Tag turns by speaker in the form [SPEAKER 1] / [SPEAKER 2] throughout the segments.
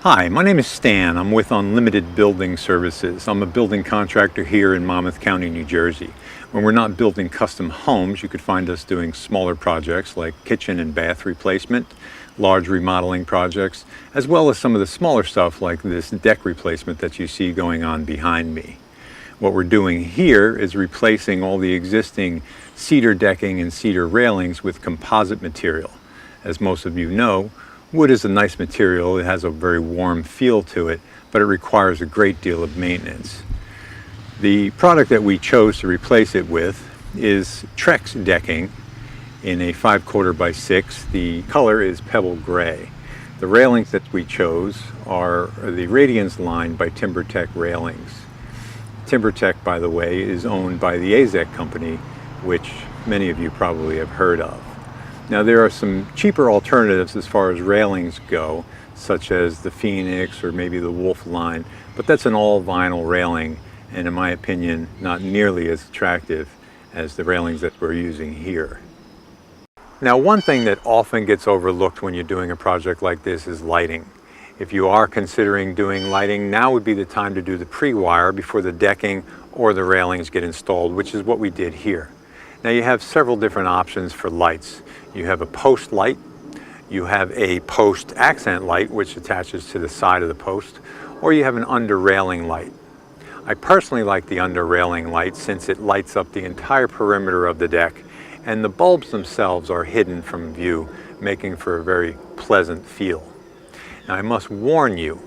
[SPEAKER 1] Hi, my name is Stan. I'm with Unlimited Building Services. I'm a building contractor here in Monmouth County, New Jersey. When we're not building custom homes, you could find us doing smaller projects like kitchen and bath replacement, large remodeling projects, as well as some of the smaller stuff like this deck replacement that you see going on behind me. What we're doing here is replacing all the existing cedar decking and cedar railings with composite material. As most of you know, wood is a nice material. It has a very warm feel to it, but it requires a great deal of maintenance. The product that we chose to replace it with is Trex decking in a 5/4 by 6. The color is pebble gray. The railings that we chose are the Radiance line by Timbertech railings. Timbertech, by the way, is owned by the AZEK company, which many of you probably have heard of. Now there are some cheaper alternatives as far as railings go, such as the Phoenix or maybe the Wolf line, but that's an all vinyl railing and in my opinion not nearly as attractive as the railings that we're using here. Now one thing that often gets overlooked when you're doing a project like this is lighting. If you are considering doing lighting, now would be the time to do the pre-wire before the decking or the railings get installed, which is what we did here. Now you have several different options for lights. You have a post light, you have a post accent light which attaches to the side of the post, or you have an under railing light. I personally like the under railing light since it lights up the entire perimeter of the deck and the bulbs themselves are hidden from view, making for a very pleasant feel. Now I must warn you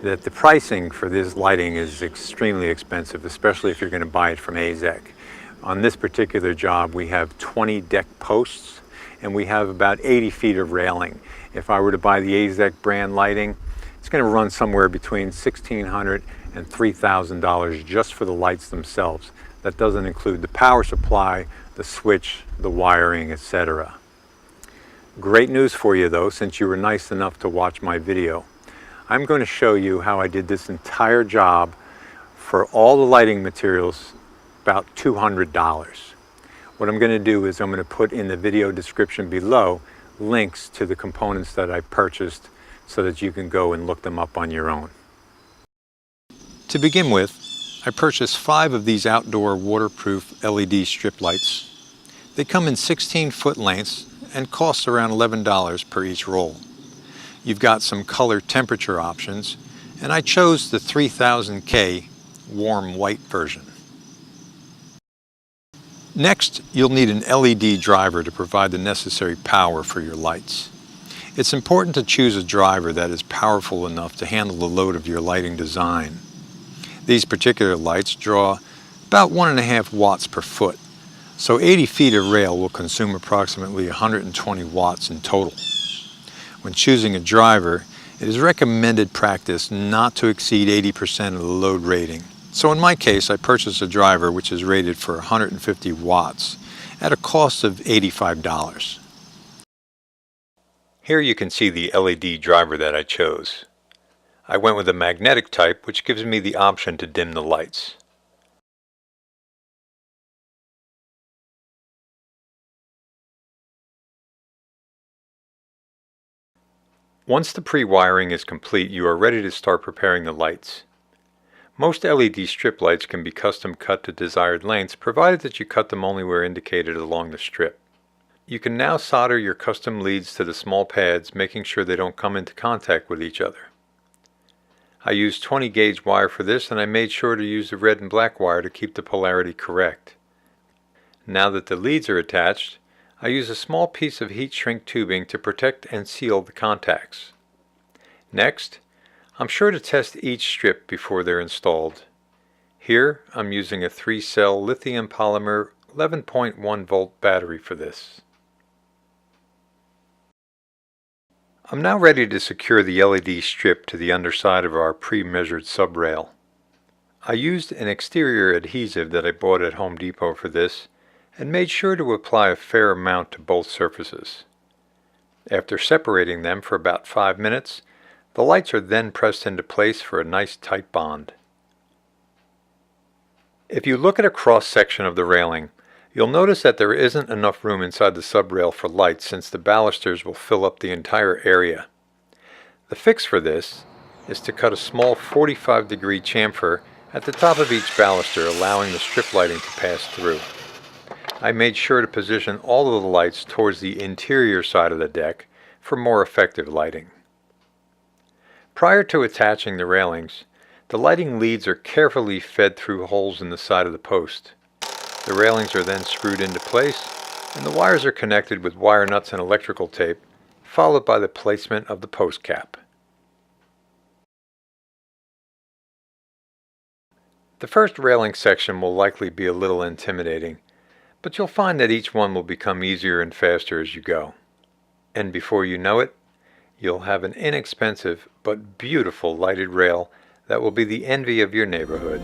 [SPEAKER 1] that the pricing for this lighting is extremely expensive, especially if you're going to buy it from AZEK. On this particular job we have 20 deck posts and we have about 80 feet of railing. If I were to buy the AZEK brand lighting, it's going to run somewhere between $1,600 and $3,000 just for the lights themselves. That doesn't include the power supply, the switch, the wiring, etc. Great news for you though, since you were nice enough to watch my video. I'm going to show you how I did this entire job for all the lighting materials, about $200. What I'm going to do is I'm going to put in the video description below links to the components that I purchased so that you can go and look them up on your own. To begin with, I purchased 5 of these outdoor waterproof LED strip lights. They come in 16-foot lengths and cost around $11 per each roll. You've got some color temperature options, and I chose the 3000K warm white version. Next, you'll need an LED driver to provide the necessary power for your lights. It's important to choose a driver that is powerful enough to handle the load of your lighting design. These particular lights draw about 1.5 watts per foot, so 80 feet of rail will consume approximately 120 watts in total. When choosing a driver, it is recommended practice not to exceed 80% of the load rating. So in my case, I purchased a driver which is rated for 150 watts at a cost of $85. Here you can see the LED driver that I chose. I went with a magnetic type, which gives me the option to dim the lights. Once the pre-wiring is complete, you are ready to start preparing the lights. Most LED strip lights can be custom cut to desired lengths, provided that you cut them only where indicated along the strip. You can now solder your custom leads to the small pads, making sure they don't come into contact with each other. I used 20 gauge wire for this, and I made sure to use the red and black wire to keep the polarity correct. Now that the leads are attached, I use a small piece of heat shrink tubing to protect and seal the contacts. Next, I'm sure to test each strip before they're installed. Here I'm using a 3-cell lithium polymer 11.1 volt battery for this. I'm now ready to secure the LED strip to the underside of our pre-measured subrail. I used an exterior adhesive that I bought at Home Depot for this and made sure to apply a fair amount to both surfaces. After separating them for about 5 minutes, the lights are then pressed into place for a nice tight bond. If you look at a cross section of the railing, you'll notice that there isn't enough room inside the subrail for lights since the balusters will fill up the entire area. The fix for this is to cut a small 45-degree chamfer at the top of each baluster, allowing the strip lighting to pass through. I made sure to position all of the lights towards the interior side of the deck for more effective lighting. Prior to attaching the railings, the lighting leads are carefully fed through holes in the side of the post. The railings are then screwed into place, and the wires are connected with wire nuts and electrical tape, followed by the placement of the post cap. The first railing section will likely be a little intimidating, but you'll find that each one will become easier and faster as you go. And before you know it, you'll have an inexpensive but beautiful lighted rail that will be the envy of your neighborhood.